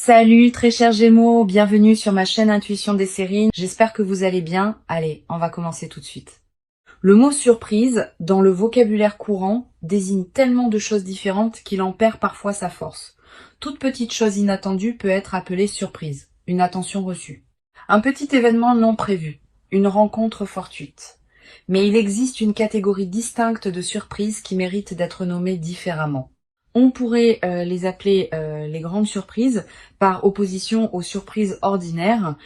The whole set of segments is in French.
Salut très chers Gémeaux, bienvenue sur ma chaîne Intuition des séries. J'espère que vous allez bien. Allez, on va commencer tout de suite. Le mot surprise, dans le vocabulaire courant, désigne tellement de choses différentes qu'il en perd parfois sa force. Toute petite chose inattendue peut être appelée surprise, une attention reçue. Un petit événement non prévu, une rencontre fortuite. Mais il existe une catégorie distincte de surprises qui méritent d'être nommées différemment. On pourrait les appeler les grandes surprises, par opposition aux surprises ordinaires.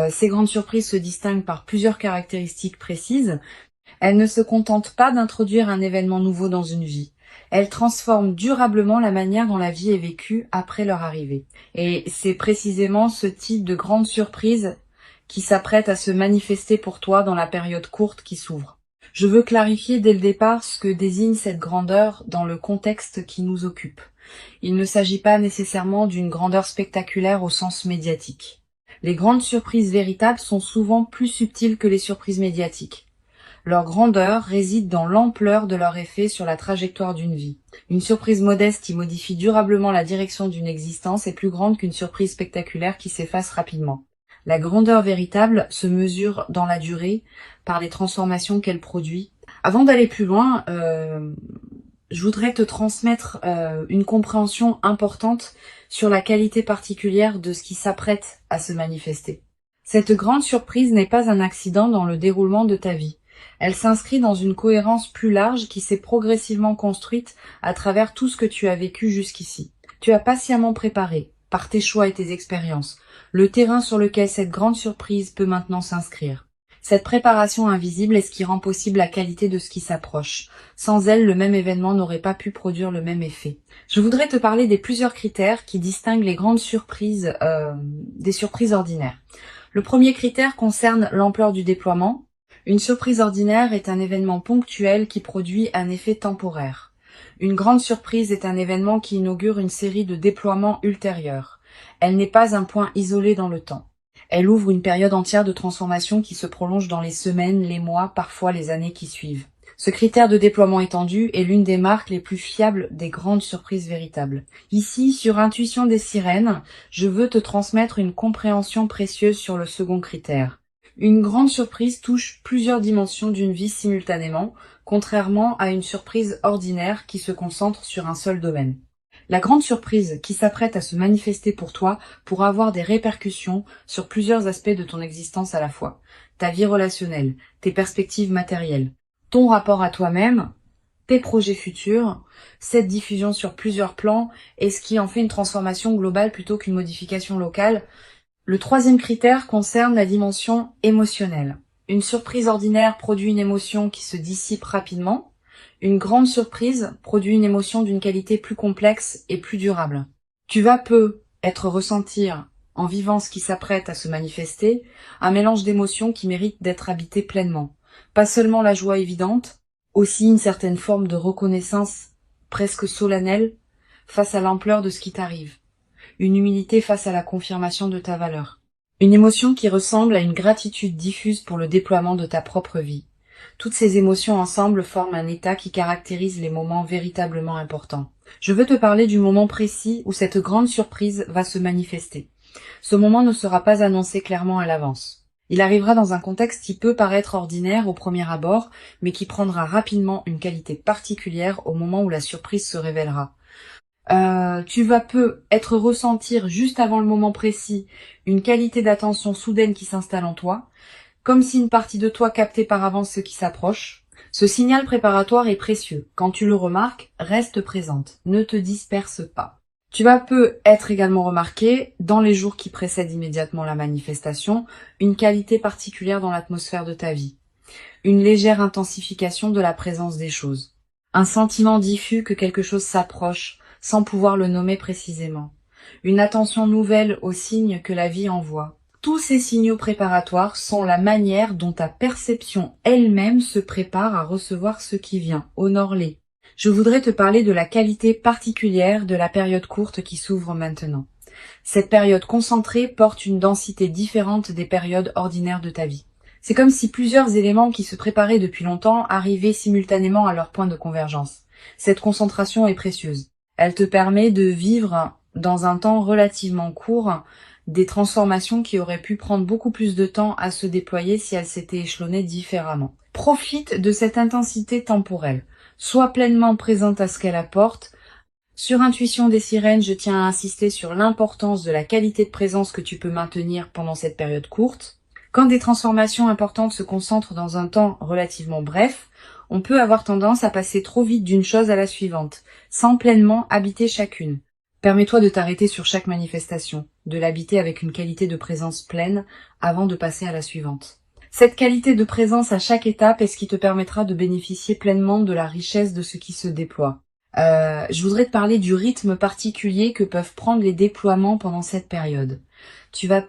Ces grandes surprises se distinguent par plusieurs caractéristiques précises. Elles ne se contentent pas d'introduire un événement nouveau dans une vie. Elles transforment durablement la manière dont la vie est vécue après leur arrivée. Et c'est précisément ce type de grande surprise qui s'apprête à se manifester pour toi dans la période courte qui s'ouvre. Je veux clarifier dès le départ ce que désigne cette grandeur dans le contexte qui nous occupe. Il ne s'agit pas nécessairement d'une grandeur spectaculaire au sens médiatique. Les grandes surprises véritables sont souvent plus subtiles que les surprises médiatiques. Leur grandeur réside dans l'ampleur de leur effet sur la trajectoire d'une vie. Une surprise modeste qui modifie durablement la direction d'une existence est plus grande qu'une surprise spectaculaire qui s'efface rapidement. La grandeur véritable se mesure dans la durée par les transformations qu'elle produit. Avant d'aller plus loin, je voudrais te transmettre une compréhension importante sur la qualité particulière de ce qui s'apprête à se manifester. Cette grande surprise n'est pas un accident dans le déroulement de ta vie. Elle s'inscrit dans une cohérence plus large qui s'est progressivement construite à travers tout ce que tu as vécu jusqu'ici. Tu as patiemment préparé, par tes choix et tes expériences, le terrain sur lequel cette grande surprise peut maintenant s'inscrire. Cette préparation invisible est ce qui rend possible la qualité de ce qui s'approche. Sans elle, le même événement n'aurait pas pu produire le même effet. Je voudrais te parler des plusieurs critères qui distinguent les grandes surprises des surprises ordinaires. Le premier critère concerne l'ampleur du déploiement. Une surprise ordinaire est un événement ponctuel qui produit un effet temporaire. Une grande surprise est un événement qui inaugure une série de déploiements ultérieurs. Elle n'est pas un point isolé dans le temps. Elle ouvre une période entière de transformation qui se prolonge dans les semaines, les mois, parfois les années qui suivent. Ce critère de déploiement étendu est l'une des marques les plus fiables des grandes surprises véritables. Ici, sur Intuition des sirènes, je veux te transmettre une compréhension précieuse sur le second critère. Une grande surprise touche plusieurs dimensions d'une vie simultanément, contrairement à une surprise ordinaire qui se concentre sur un seul domaine. La grande surprise qui s'apprête à se manifester pour toi pourra avoir des répercussions sur plusieurs aspects de ton existence à la fois. Ta vie relationnelle, tes perspectives matérielles, ton rapport à toi-même, tes projets futurs, cette diffusion sur plusieurs plans et ce qui en fait une transformation globale plutôt qu'une modification locale. Le troisième critère concerne la dimension émotionnelle. Une surprise ordinaire produit une émotion qui se dissipe rapidement. Une grande surprise produit une émotion d'une qualité plus complexe et plus durable. Tu vas ressentir, en vivant ce qui s'apprête à se manifester, un mélange d'émotions qui mérite d'être habité pleinement. Pas seulement la joie évidente, aussi une certaine forme de reconnaissance presque solennelle face à l'ampleur de ce qui t'arrive. Une humilité face à la confirmation de ta valeur. Une émotion qui ressemble à une gratitude diffuse pour le déploiement de ta propre vie. Toutes ces émotions ensemble forment un état qui caractérise les moments véritablement importants. Je veux te parler du moment précis où cette grande surprise va se manifester. Ce moment ne sera pas annoncé clairement à l'avance. Il arrivera dans un contexte qui peut paraître ordinaire au premier abord, mais qui prendra rapidement une qualité particulière au moment où la surprise se révélera. Tu vas ressentir juste avant le moment précis une qualité d'attention soudaine qui s'installe en toi, comme si une partie de toi captait par avance ce qui s'approche. Ce signal préparatoire est précieux. Quand tu le remarques, reste présente. Ne te disperse pas. Tu vas être également remarqué, dans les jours qui précèdent immédiatement la manifestation, une qualité particulière dans l'atmosphère de ta vie. Une légère intensification de la présence des choses. Un sentiment diffus que quelque chose s'approche, sans pouvoir le nommer précisément. Une attention nouvelle aux signes que la vie envoie. Tous ces signaux préparatoires sont la manière dont ta perception elle-même se prépare à recevoir ce qui vient. Honore-les. Je voudrais te parler de la qualité particulière de la période courte qui s'ouvre maintenant. Cette période concentrée porte une densité différente des périodes ordinaires de ta vie. C'est comme si plusieurs éléments qui se préparaient depuis longtemps arrivaient simultanément à leur point de convergence. Cette concentration est précieuse. Elle te permet de vivre dans un temps relativement court, des transformations qui auraient pu prendre beaucoup plus de temps à se déployer si elles s'étaient échelonnées différemment. Profite de cette intensité temporelle. Sois pleinement présente à ce qu'elle apporte. Sur Intuition des sirènes, je tiens à insister sur l'importance de la qualité de présence que tu peux maintenir pendant cette période courte. Quand des transformations importantes se concentrent dans un temps relativement bref, on peut avoir tendance à passer trop vite d'une chose à la suivante, sans pleinement habiter chacune. Permets-toi de t'arrêter sur chaque manifestation, de l'habiter avec une qualité de présence pleine avant de passer à la suivante. Cette qualité de présence à chaque étape est ce qui te permettra de bénéficier pleinement de la richesse de ce qui se déploie. Je voudrais te parler du rythme particulier que peuvent prendre les déploiements pendant cette période. Tu vas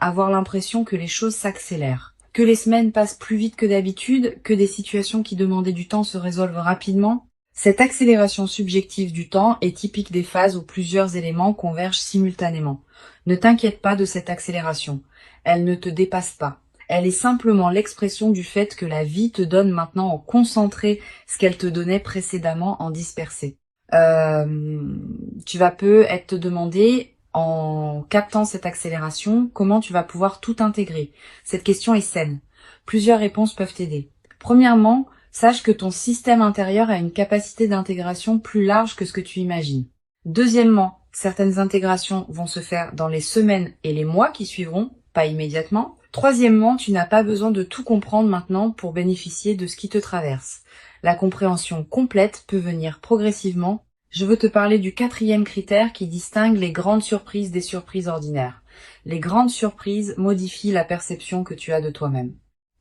avoir l'impression que les choses s'accélèrent, que les semaines passent plus vite que d'habitude, que des situations qui demandaient du temps se résolvent rapidement. Cette accélération subjective du temps est typique des phases où plusieurs éléments convergent simultanément. Ne t'inquiète pas de cette accélération. Elle ne te dépasse pas. Elle est simplement l'expression du fait que la vie te donne maintenant en concentré ce qu'elle te donnait précédemment en dispersé. Tu vas peut-être te demander, en captant cette accélération, comment tu vas pouvoir tout intégrer. Cette question est saine. Plusieurs réponses peuvent t'aider. Premièrement, sache que ton système intérieur a une capacité d'intégration plus large que ce que tu imagines. Deuxièmement, certaines intégrations vont se faire dans les semaines et les mois qui suivront, pas immédiatement. Troisièmement, tu n'as pas besoin de tout comprendre maintenant pour bénéficier de ce qui te traverse. La compréhension complète peut venir progressivement. Je veux te parler du 4e critère qui distingue les grandes surprises des surprises ordinaires. Les grandes surprises modifient la perception que tu as de toi-même.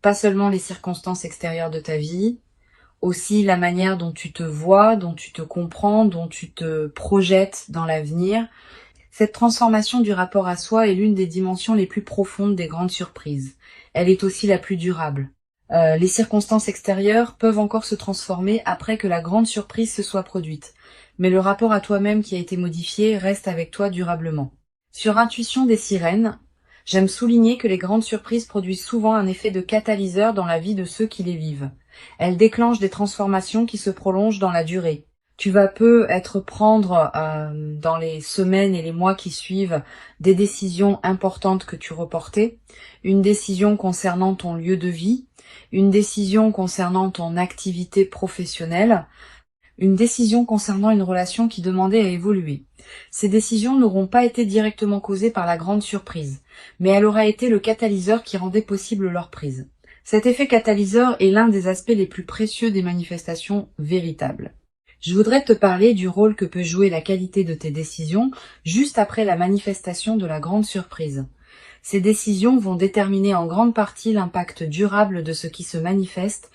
Pas seulement les circonstances extérieures de ta vie, aussi la manière dont tu te vois, dont tu te comprends, dont tu te projettes dans l'avenir. Cette transformation du rapport à soi est l'une des dimensions les plus profondes des grandes surprises. Elle est aussi la plus durable. Les circonstances extérieures peuvent encore se transformer après que la grande surprise se soit produite, mais le rapport à toi-même qui a été modifié reste avec toi durablement. Sur Intuition des sirènes, j'aime souligner que les grandes surprises produisent souvent un effet de catalyseur dans la vie de ceux qui les vivent. Elles déclenchent des transformations qui se prolongent dans la durée. Tu vas peut-être prendre dans les semaines et les mois qui suivent des décisions importantes que tu reportais, une décision concernant ton lieu de vie, une décision concernant ton activité professionnelle, une décision concernant une relation qui demandait à évoluer. Ces décisions n'auront pas été directement causées par la grande surprise, mais elle aura été le catalyseur qui rendait possible leur prise. Cet effet catalyseur est l'un des aspects les plus précieux des manifestations véritables. Je voudrais te parler du rôle que peut jouer la qualité de tes décisions juste après la manifestation de la grande surprise. Ces décisions vont déterminer en grande partie l'impact durable de ce qui se manifeste.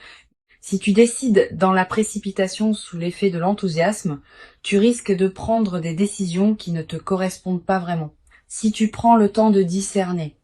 Si tu décides dans la précipitation sous l'effet de l'enthousiasme, tu risques de prendre des décisions qui ne te correspondent pas vraiment. Si tu prends le temps de discerner,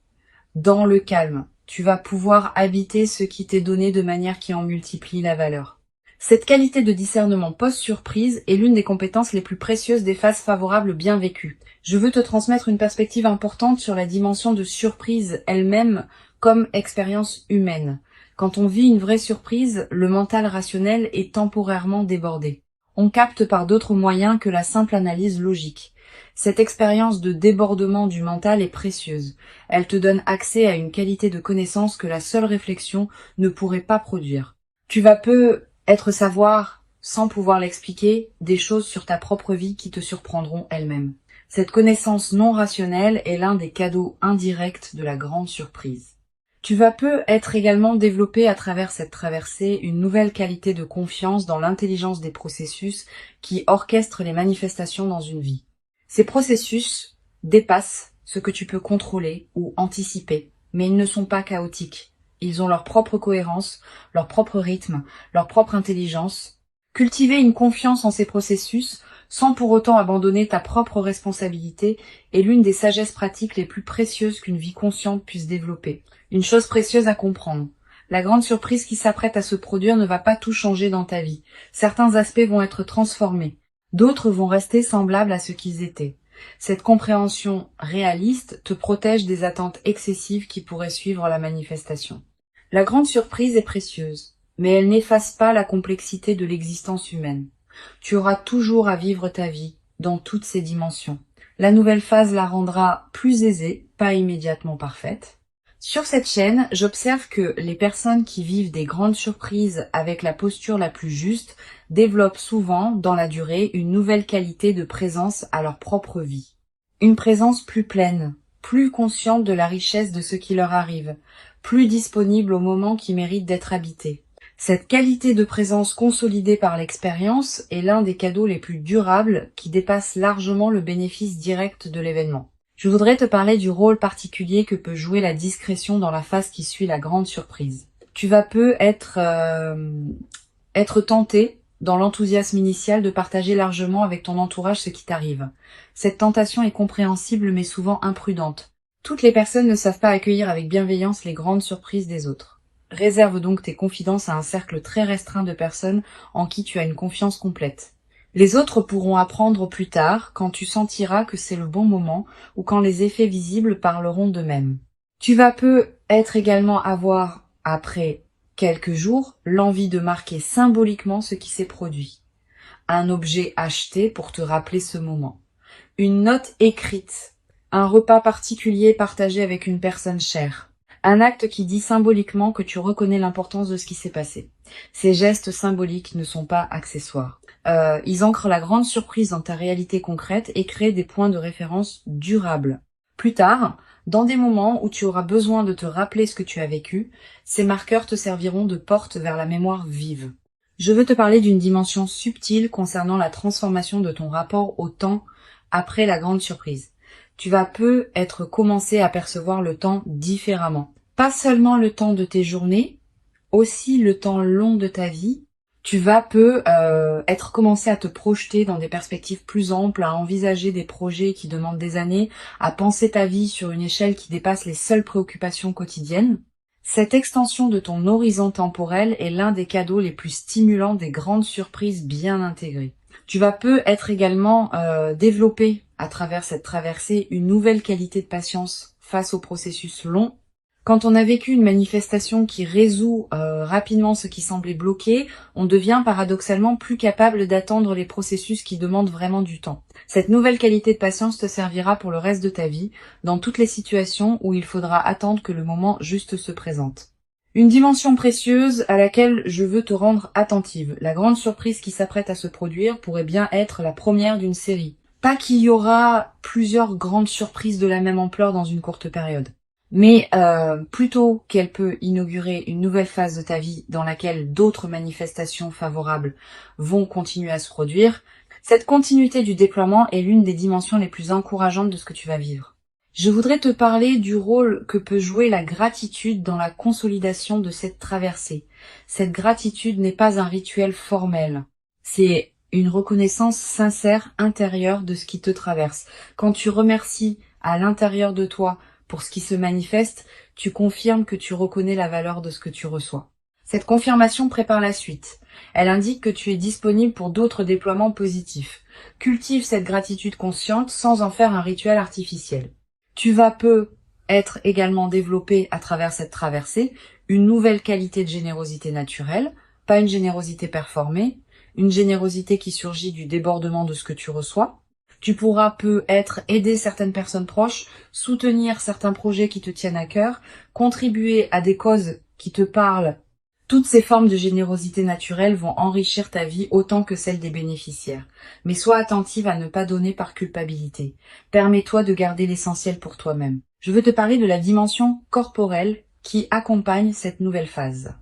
dans le calme, tu vas pouvoir habiter ce qui t'est donné de manière qui en multiplie la valeur. Cette qualité de discernement post-surprise est l'une des compétences les plus précieuses des phases favorables bien vécues. Je veux te transmettre une perspective importante sur la dimension de surprise elle-même comme expérience humaine. Quand on vit une vraie surprise, le mental rationnel est temporairement débordé. On capte par d'autres moyens que la simple analyse logique. Cette expérience de débordement du mental est précieuse. Elle te donne accès à une qualité de connaissance que la seule réflexion ne pourrait pas produire. Tu vas peut-être savoir, sans pouvoir l'expliquer, des choses sur ta propre vie qui te surprendront elles-mêmes. Cette connaissance non rationnelle est l'un des cadeaux indirects de la grande surprise. Tu vas peut-être également développer à travers cette traversée une nouvelle qualité de confiance dans l'intelligence des processus qui orchestrent les manifestations dans une vie. Ces processus dépassent ce que tu peux contrôler ou anticiper, mais ils ne sont pas chaotiques. Ils ont leur propre cohérence, leur propre rythme, leur propre intelligence. Cultiver une confiance en ces processus, sans pour autant abandonner ta propre responsabilité, est l'une des sagesses pratiques les plus précieuses qu'une vie consciente puisse développer. Une chose précieuse à comprendre. La grande surprise qui s'apprête à se produire ne va pas tout changer dans ta vie. Certains aspects vont être transformés. D'autres vont rester semblables à ce qu'ils étaient. Cette compréhension réaliste te protège des attentes excessives qui pourraient suivre la manifestation. La grande surprise est précieuse, mais elle n'efface pas la complexité de l'existence humaine. Tu auras toujours à vivre ta vie, dans toutes ses dimensions. La nouvelle phase la rendra plus aisée, pas immédiatement parfaite. Sur cette chaîne, j'observe que les personnes qui vivent des grandes surprises avec la posture la plus juste développent souvent, dans la durée, une nouvelle qualité de présence à leur propre vie. Une présence plus pleine, plus consciente de la richesse de ce qui leur arrive, plus disponible au moment qui mérite d'être habité. Cette qualité de présence consolidée par l'expérience est l'un des cadeaux les plus durables qui dépasse largement le bénéfice direct de l'événement. Je voudrais te parler du rôle particulier que peut jouer la discrétion dans la phase qui suit la grande surprise. Tu vas peu être tenté, dans l'enthousiasme initial, de partager largement avec ton entourage ce qui t'arrive. Cette tentation est compréhensible mais souvent imprudente. Toutes les personnes ne savent pas accueillir avec bienveillance les grandes surprises des autres. Réserve donc tes confidences à un cercle très restreint de personnes en qui tu as une confiance complète. Les autres pourront apprendre plus tard, quand tu sentiras que c'est le bon moment ou quand les effets visibles parleront d'eux-mêmes. Tu vas peu être également avoir, après quelques jours, l'envie de marquer symboliquement ce qui s'est produit. Un objet acheté pour te rappeler ce moment. Une note écrite. Un repas particulier partagé avec une personne chère. Un acte qui dit symboliquement que tu reconnais l'importance de ce qui s'est passé. Ces gestes symboliques ne sont pas accessoires. Ils ancrent la grande surprise dans ta réalité concrète et créent des points de référence durables. Plus tard, dans des moments où tu auras besoin de te rappeler ce que tu as vécu, ces marqueurs te serviront de porte vers la mémoire vive. Je veux te parler d'une dimension subtile concernant la transformation de ton rapport au temps après la grande surprise. Tu vas peu être commencé à percevoir le temps différemment. Pas seulement le temps de tes journées, aussi le temps long de ta vie. Tu vas peu être commencé à te projeter dans des perspectives plus amples, à envisager des projets qui demandent des années, à penser ta vie sur une échelle qui dépasse les seules préoccupations quotidiennes. Cette extension de ton horizon temporel est l'un des cadeaux les plus stimulants des grandes surprises bien intégrées. Tu vas peu être également développé à travers cette traversée une nouvelle qualité de patience face au processus long. Quand on a vécu une manifestation qui résout rapidement ce qui semblait bloqué, on devient paradoxalement plus capable d'attendre les processus qui demandent vraiment du temps. Cette nouvelle qualité de patience te servira pour le reste de ta vie, dans toutes les situations où il faudra attendre que le moment juste se présente. Une dimension précieuse à laquelle je veux te rendre attentive. La grande surprise qui s'apprête à se produire pourrait bien être la première d'une série. Pas qu'il y aura plusieurs grandes surprises de la même ampleur dans une courte période. Mais plutôt qu'elle peut inaugurer une nouvelle phase de ta vie dans laquelle d'autres manifestations favorables vont continuer à se produire, cette continuité du déploiement est l'une des dimensions les plus encourageantes de ce que tu vas vivre. Je voudrais te parler du rôle que peut jouer la gratitude dans la consolidation de cette traversée. Cette gratitude n'est pas un rituel formel, c'est une reconnaissance sincère intérieure de ce qui te traverse. Quand tu remercies à l'intérieur de toi pour ce qui se manifeste, tu confirmes que tu reconnais la valeur de ce que tu reçois. Cette confirmation prépare la suite. Elle indique que tu es disponible pour d'autres déploiements positifs. Cultive cette gratitude consciente sans en faire un rituel artificiel. Tu vas peu être également développé à travers cette traversée une nouvelle qualité de générosité naturelle, pas une générosité performée, une générosité qui surgit du débordement de ce que tu reçois. Tu pourras peu être aider certaines personnes proches, soutenir certains projets qui te tiennent à cœur, contribuer à des causes qui te parlent. Toutes ces formes de générosité naturelle vont enrichir ta vie autant que celle des bénéficiaires. Mais sois attentive à ne pas donner par culpabilité. Permets-toi de garder l'essentiel pour toi-même. Je veux te parler de la dimension corporelle qui accompagne cette nouvelle phase.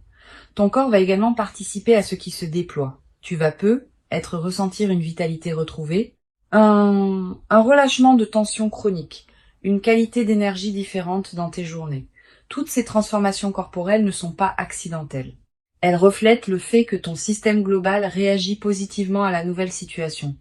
Ton corps va également participer à ce qui se déploie. Tu vas peu ressentir une vitalité retrouvée, un relâchement de tension chronique, une qualité d'énergie différente dans tes journées. Toutes ces transformations corporelles ne sont pas accidentelles. Elles reflètent le fait que ton système global réagit positivement à la nouvelle situation.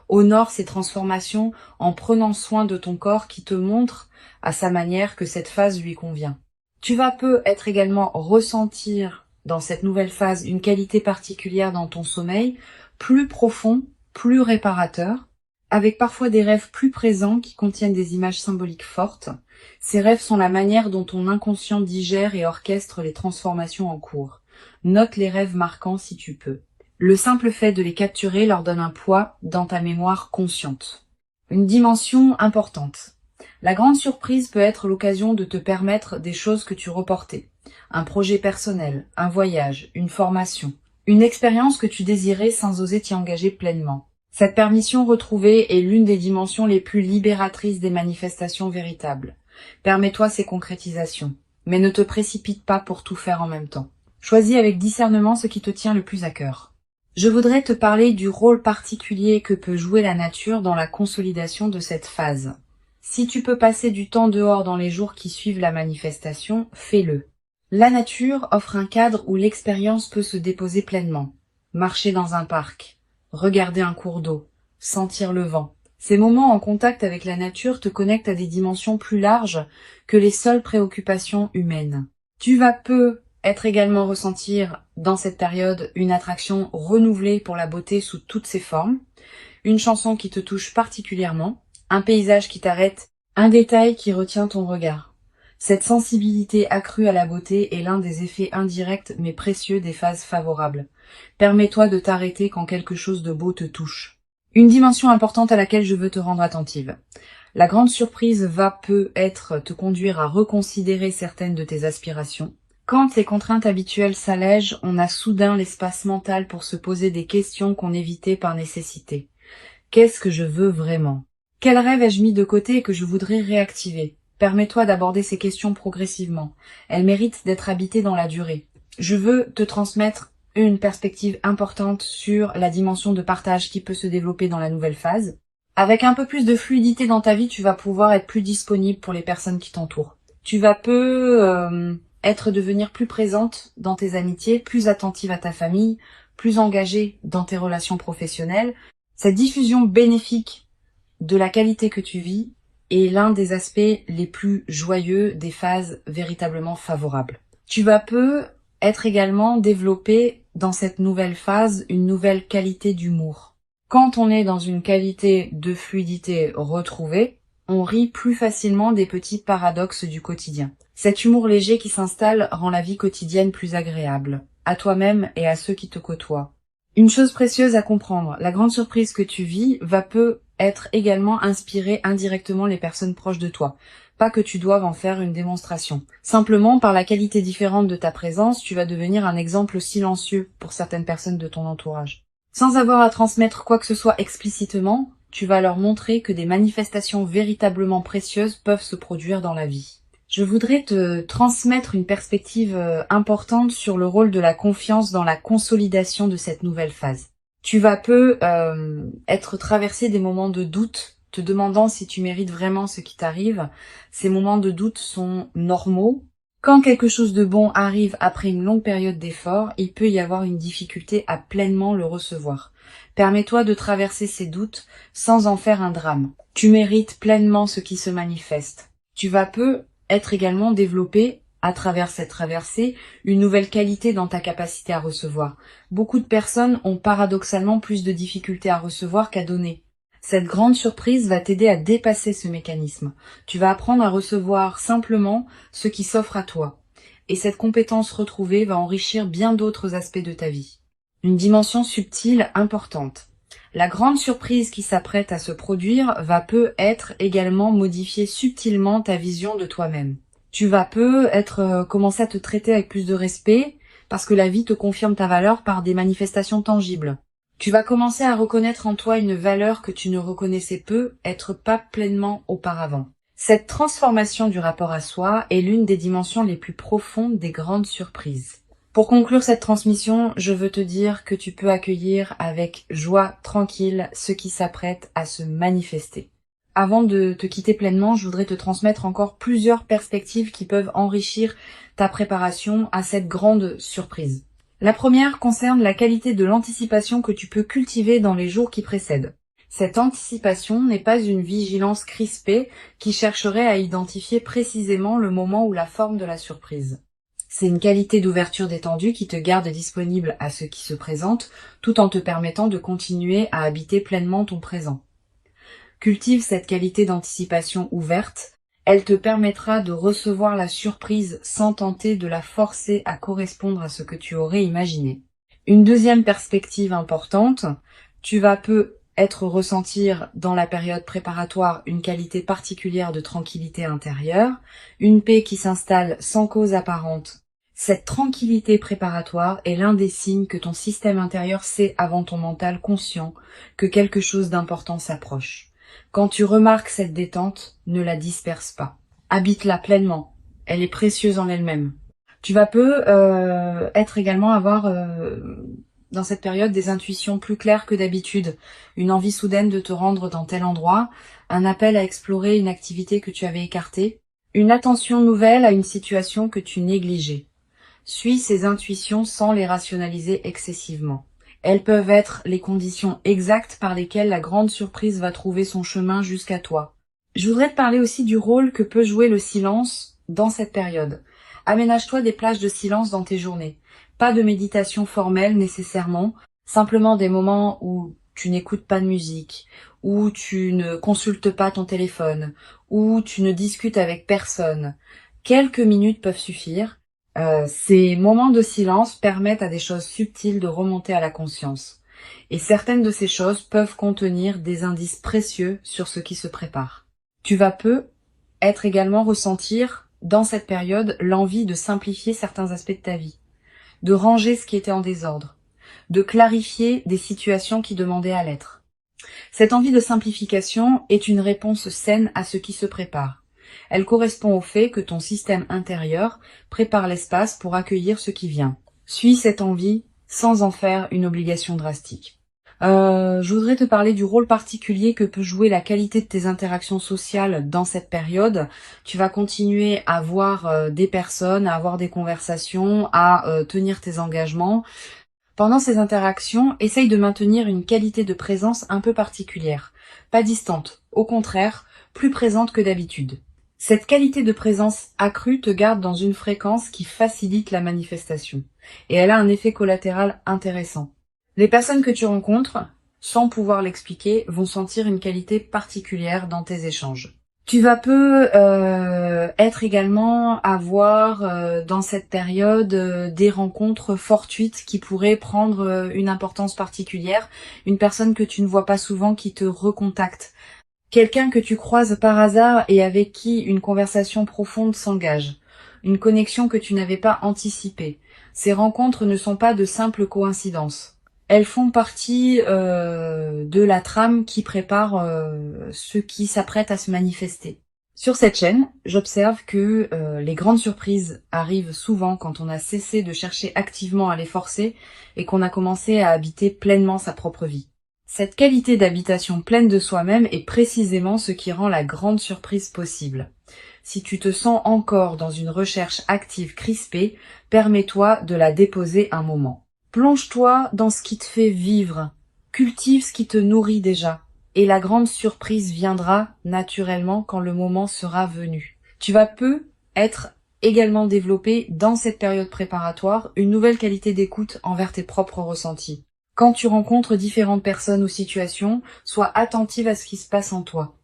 Honore ces transformations en prenant soin de ton corps qui te montre à sa manière que cette phase lui convient. Tu vas peu être également ressentir dans cette nouvelle phase une qualité particulière dans ton sommeil, plus profond, plus réparateur, avec parfois des rêves plus présents qui contiennent des images symboliques fortes. Ces rêves sont la manière dont ton inconscient digère et orchestre les transformations en cours. Note les rêves marquants si tu peux. Le simple fait de les capturer leur donne un poids dans ta mémoire consciente. Une dimension importante. La grande surprise peut être l'occasion de te permettre des choses que tu reportais. Un projet personnel, un voyage, une formation, une expérience que tu désirais sans oser t'y engager pleinement. Cette permission retrouvée est l'une des dimensions les plus libératrices des manifestations véritables. Permets-toi ces concrétisations, mais ne te précipite pas pour tout faire en même temps. Choisis avec discernement ce qui te tient le plus à cœur. Je voudrais te parler du rôle particulier que peut jouer la nature dans la consolidation de cette phase. Si tu peux passer du temps dehors dans les jours qui suivent la manifestation, fais-le. La nature offre un cadre où l'expérience peut se déposer pleinement. Marcher dans un parc, regarder un cours d'eau, sentir le vent. Ces moments en contact avec la nature te connectent à des dimensions plus larges que les seules préoccupations humaines. Tu vas être également ressentir dans cette période une attraction renouvelée pour la beauté sous toutes ses formes, une chanson qui te touche particulièrement, un paysage qui t'arrête, un détail qui retient ton regard. Cette sensibilité accrue à la beauté est l'un des effets indirects mais précieux des phases favorables. Permets-toi de t'arrêter quand quelque chose de beau te touche. Une dimension importante à laquelle je veux te rendre attentive. La grande surprise va peut-être te conduire à reconsidérer certaines de tes aspirations. Quand les contraintes habituelles s'allègent, on a soudain l'espace mental pour se poser des questions qu'on évitait par nécessité. Qu'est-ce que je veux vraiment ? Quel rêve ai-je mis de côté et que je voudrais réactiver ? Permets-toi d'aborder ces questions progressivement. Elles méritent d'être habitées dans la durée. Je veux te transmettre une perspective importante sur la dimension de partage qui peut se développer dans la nouvelle phase. Avec un peu plus de fluidité dans ta vie, tu vas pouvoir être plus disponible pour les personnes qui t'entourent. Tu vas devenir plus présente dans tes amitiés, plus attentive à ta famille, plus engagée dans tes relations professionnelles. Cette diffusion bénéfique de la qualité que tu vis est l'un des aspects les plus joyeux des phases véritablement favorables. Tu vas être également développé dans cette nouvelle phase une nouvelle qualité d'humour. Quand on est dans une qualité de fluidité retrouvée, on rit plus facilement des petits paradoxes du quotidien. Cet humour léger qui s'installe rend la vie quotidienne plus agréable, à toi-même et à ceux qui te côtoient. Une chose précieuse à comprendre, la grande surprise que tu vis va être également inspirer indirectement les personnes proches de toi. Pas que tu doives en faire une démonstration. Simplement, par la qualité différente de ta présence, tu vas devenir un exemple silencieux pour certaines personnes de ton entourage. Sans avoir à transmettre quoi que ce soit explicitement, tu vas leur montrer que des manifestations véritablement précieuses peuvent se produire dans la vie. Je voudrais te transmettre une perspective importante sur le rôle de la confiance dans la consolidation de cette nouvelle phase. Tu vas être traversé des moments de doute, te demandant si tu mérites vraiment ce qui t'arrive. Ces moments de doute sont normaux. Quand quelque chose de bon arrive après une longue période d'effort, il peut y avoir une difficulté à pleinement le recevoir. Permets-toi de traverser ces doutes sans en faire un drame. Tu mérites pleinement ce qui se manifeste. Tu vas être également développé, à travers cette traversée, une nouvelle qualité dans ta capacité à recevoir. Beaucoup de personnes ont paradoxalement plus de difficultés à recevoir qu'à donner. Cette grande surprise va t'aider à dépasser ce mécanisme. Tu vas apprendre à recevoir simplement ce qui s'offre à toi. Et cette compétence retrouvée va enrichir bien d'autres aspects de ta vie. Une dimension subtile importante. La grande surprise qui s'apprête à se produire va être également modifier subtilement ta vision de toi-même. Tu vas commencer à te traiter avec plus de respect parce que la vie te confirme ta valeur par des manifestations tangibles. Tu vas commencer à reconnaître en toi une valeur que tu ne reconnaissais pas pleinement auparavant. Cette transformation du rapport à soi est l'une des dimensions les plus profondes des grandes surprises. Pour conclure cette transmission, je veux te dire que tu peux accueillir avec joie tranquille ce qui s'apprête à se manifester. Avant de te quitter pleinement, je voudrais te transmettre encore plusieurs perspectives qui peuvent enrichir ta préparation à cette grande surprise. La première concerne la qualité de l'anticipation que tu peux cultiver dans les jours qui précèdent. Cette anticipation n'est pas une vigilance crispée qui chercherait à identifier précisément le moment ou la forme de la surprise. C'est une qualité d'ouverture détendue qui te garde disponible à ce qui se présente, tout en te permettant de continuer à habiter pleinement ton présent. Cultive cette qualité d'anticipation ouverte, elle te permettra de recevoir la surprise sans tenter de la forcer à correspondre à ce que tu aurais imaginé. Une deuxième perspective importante, tu vas peut-être ressentir dans la période préparatoire une qualité particulière de tranquillité intérieure, une paix qui s'installe sans cause apparente. Cette tranquillité préparatoire est l'un des signes que ton système intérieur sait avant ton mental conscient que quelque chose d'important s'approche. Quand tu remarques cette détente, ne la disperse pas. Habite-la pleinement. Elle est précieuse en elle-même. Tu vas être également avoir dans cette période des intuitions plus claires que d'habitude, une envie soudaine de te rendre dans tel endroit, un appel à explorer une activité que tu avais écartée, une attention nouvelle à une situation que tu négligeais. Suis ces intuitions sans les rationaliser excessivement. Elles peuvent être les conditions exactes par lesquelles la grande surprise va trouver son chemin jusqu'à toi. Je voudrais te parler aussi du rôle que peut jouer le silence dans cette période. Aménage-toi des plages de silence dans tes journées. Pas de méditation formelle nécessairement, simplement des moments où tu n'écoutes pas de musique, où tu ne consultes pas ton téléphone, où tu ne discutes avec personne. Quelques minutes peuvent suffire. Ces moments de silence permettent à des choses subtiles de remonter à la conscience. Et certaines de ces choses peuvent contenir des indices précieux sur ce qui se prépare. Tu vas être également ressentir dans cette période l'envie de simplifier certains aspects de ta vie, de ranger ce qui était en désordre, de clarifier des situations qui demandaient à l'être. Cette envie de simplification est une réponse saine à ce qui se prépare. Elle correspond au fait que ton système intérieur prépare l'espace pour accueillir ce qui vient. Suis cette envie sans en faire une obligation drastique. Je voudrais te parler du rôle particulier que peut jouer la qualité de tes interactions sociales dans cette période. Tu vas continuer à voir des personnes, à avoir des conversations, à tenir tes engagements. Pendant ces interactions, essaye de maintenir une qualité de présence un peu particulière. Pas distante, au contraire, plus présente que d'habitude. Cette qualité de présence accrue te garde dans une fréquence qui facilite la manifestation. Et elle a un effet collatéral intéressant. Les personnes que tu rencontres, sans pouvoir l'expliquer, vont sentir une qualité particulière dans tes échanges. Tu vas être également avoir dans cette période des rencontres fortuites qui pourraient prendre une importance particulière, une personne que tu ne vois pas souvent qui te recontacte, quelqu'un que tu croises par hasard et avec qui une conversation profonde s'engage, une connexion que tu n'avais pas anticipée. Ces rencontres ne sont pas de simples coïncidences. Elles font partie de la trame qui prépare ce qui s'apprête à se manifester. Sur cette chaîne, j'observe que les grandes surprises arrivent souvent quand on a cessé de chercher activement à les forcer et qu'on a commencé à habiter pleinement sa propre vie. Cette qualité d'habitation pleine de soi-même est précisément ce qui rend la grande surprise possible. Si tu te sens encore dans une recherche active crispée, permets-toi de la déposer un moment. Plonge-toi dans ce qui te fait vivre, cultive ce qui te nourrit déjà, et la grande surprise viendra naturellement quand le moment sera venu. Tu vas être également développé dans cette période préparatoire une nouvelle qualité d'écoute envers tes propres ressentis. Quand tu rencontres différentes personnes ou situations, sois attentive à ce qui se passe en toi.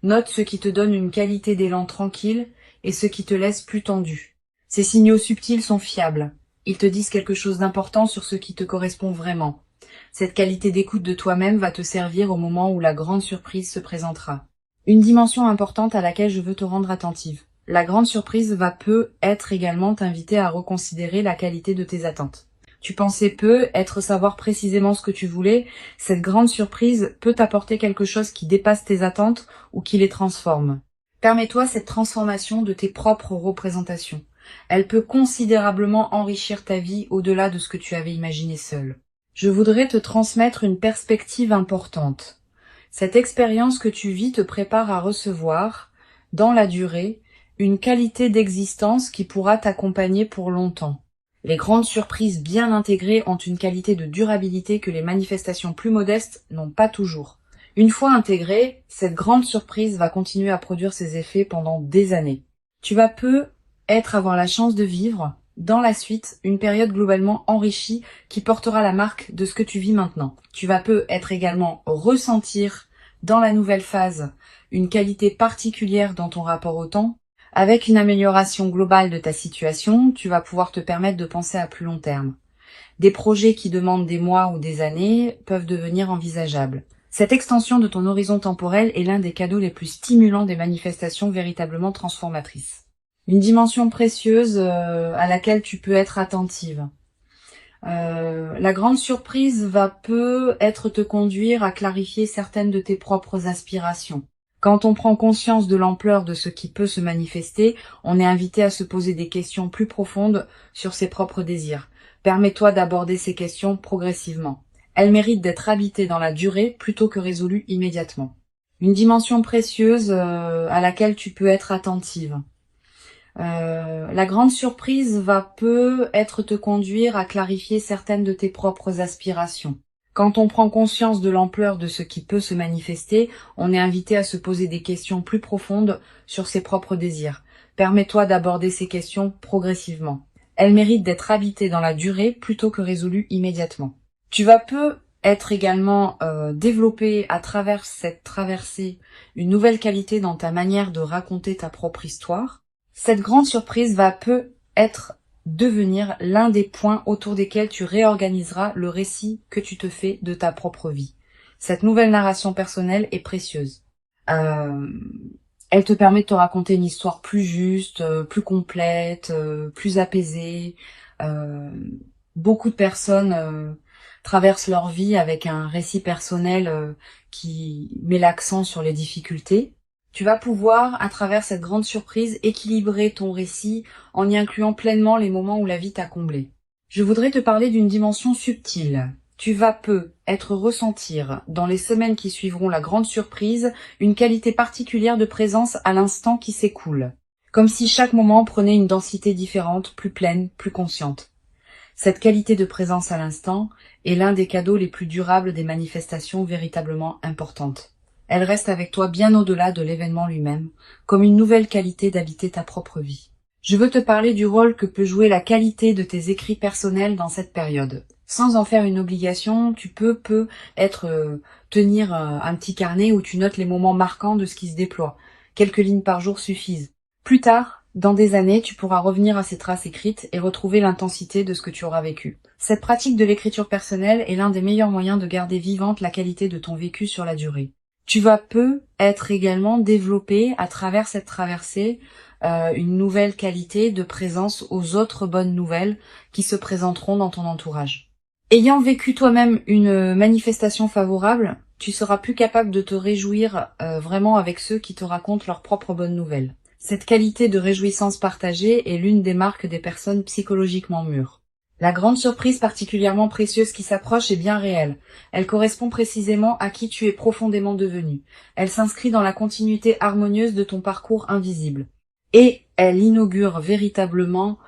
Note ce qui te donne une qualité d'élan tranquille et ce qui te laisse plus tendu. Ces signaux subtils sont fiables. Ils te disent quelque chose d'important sur ce qui te correspond vraiment. Cette qualité d'écoute de toi-même va te servir au moment où la grande surprise se présentera. Une dimension importante à laquelle je veux te rendre attentive. La grande surprise va être également t'inviter à reconsidérer la qualité de tes attentes. Tu pensais savoir précisément ce que tu voulais. Cette grande surprise peut t'apporter quelque chose qui dépasse tes attentes ou qui les transforme. Permets-toi cette transformation de tes propres représentations. Elle peut considérablement enrichir ta vie au-delà de ce que tu avais imaginé seul. Je voudrais te transmettre une perspective importante. Cette expérience que tu vis te prépare à recevoir, dans la durée, une qualité d'existence qui pourra t'accompagner pour longtemps. Les grandes surprises bien intégrées ont une qualité de durabilité que les manifestations plus modestes n'ont pas toujours. Une fois intégrée, cette grande surprise va continuer à produire ses effets pendant des années. Tu vas avoir la chance de vivre, dans la suite, une période globalement enrichie qui portera la marque de ce que tu vis maintenant. Tu vas être également ressentir, dans la nouvelle phase, une qualité particulière dans ton rapport au temps. Avec une amélioration globale de ta situation, tu vas pouvoir te permettre de penser à plus long terme. Des projets qui demandent des mois ou des années peuvent devenir envisageables. Cette extension de ton horizon temporel est l'un des cadeaux les plus stimulants des manifestations véritablement transformatrices. Une dimension précieuse à laquelle tu peux être attentive. La grande surprise va peut-être te conduire à clarifier certaines de tes propres aspirations. Quand on prend conscience de l'ampleur de ce qui peut se manifester, on est invité à se poser des questions plus profondes sur ses propres désirs. Permets-toi d'aborder ces questions progressivement. Elles méritent d'être habitées dans la durée plutôt que résolues immédiatement. Une dimension précieuse à laquelle tu peux être attentive. La grande surprise va peut-être te conduire à clarifier certaines de tes propres aspirations. Quand on prend conscience de l'ampleur de ce qui peut se manifester, on est invité à se poser des questions plus profondes sur ses propres désirs. Permets-toi d'aborder ces questions progressivement. Elles méritent d'être habitées dans la durée plutôt que résolues immédiatement. Tu vas être également développé à travers cette traversée une nouvelle qualité dans ta manière de raconter ta propre histoire. Cette grande surprise va peut-être devenir l'un des points autour desquels tu réorganiseras le récit que tu te fais de ta propre vie. Cette nouvelle narration personnelle est précieuse. Elle te permet de te raconter une histoire plus juste, plus complète, plus apaisée. Beaucoup de personnes traversent leur vie avec un récit personnel qui met l'accent sur les difficultés. Tu vas pouvoir, à travers cette grande surprise, équilibrer ton récit en y incluant pleinement les moments où la vie t'a comblé. Je voudrais te parler d'une dimension subtile. Tu vas être ressentir, dans les semaines qui suivront la grande surprise, une qualité particulière de présence à l'instant qui s'écoule. Comme si chaque moment prenait une densité différente, plus pleine, plus consciente. Cette qualité de présence à l'instant est l'un des cadeaux les plus durables des manifestations véritablement importantes. Elle reste avec toi bien au-delà de l'événement lui-même, comme une nouvelle qualité d'habiter ta propre vie. Je veux te parler du rôle que peut jouer la qualité de tes écrits personnels dans cette période. Sans en faire une obligation, tu peux tenir un petit carnet où tu notes les moments marquants de ce qui se déploie. Quelques lignes par jour suffisent. Plus tard, dans des années, tu pourras revenir à ces traces écrites et retrouver l'intensité de ce que tu auras vécu. Cette pratique de l'écriture personnelle est l'un des meilleurs moyens de garder vivante la qualité de ton vécu sur la durée. Tu vas être également développé à travers cette traversée une nouvelle qualité de présence aux autres bonnes nouvelles qui se présenteront dans ton entourage. Ayant vécu toi-même une manifestation favorable, tu seras plus capable de te réjouir vraiment avec ceux qui te racontent leurs propres bonnes nouvelles. Cette qualité de réjouissance partagée est l'une des marques des personnes psychologiquement mûres. La grande surprise particulièrement précieuse qui s'approche est bien réelle. Elle correspond précisément à qui tu es profondément devenu. Elle s'inscrit dans la continuité harmonieuse de ton parcours invisible. Et elle inaugure véritablement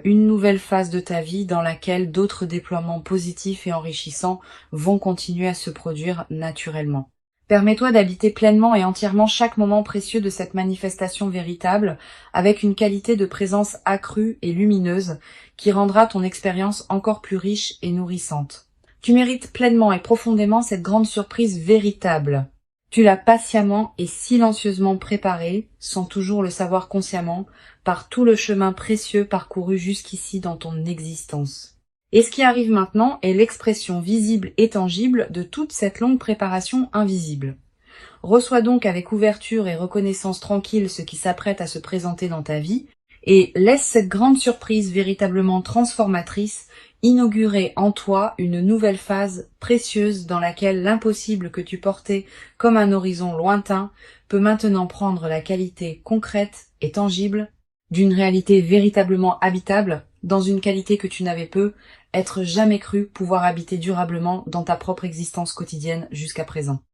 une nouvelle phase de ta vie dans laquelle d'autres déploiements positifs et enrichissants vont continuer à se produire naturellement. Permets-toi d'habiter pleinement et entièrement chaque moment précieux de cette manifestation véritable avec une qualité de présence accrue et lumineuse qui rendra ton expérience encore plus riche et nourrissante. Tu mérites pleinement et profondément cette grande surprise véritable. Tu l'as patiemment et silencieusement préparée, sans toujours le savoir consciemment, par tout le chemin précieux parcouru jusqu'ici dans ton existence. Et ce qui arrive maintenant est l'expression visible et tangible de toute cette longue préparation invisible. Reçois donc avec ouverture et reconnaissance tranquille ce qui s'apprête à se présenter dans ta vie, et laisse cette grande surprise véritablement transformatrice inaugurer en toi une nouvelle phase précieuse dans laquelle l'impossible que tu portais comme un horizon lointain peut maintenant prendre la qualité concrète et tangible d'une réalité véritablement habitable dans une qualité que tu n'avais être jamais cru pouvoir habiter durablement dans ta propre existence quotidienne jusqu'à présent.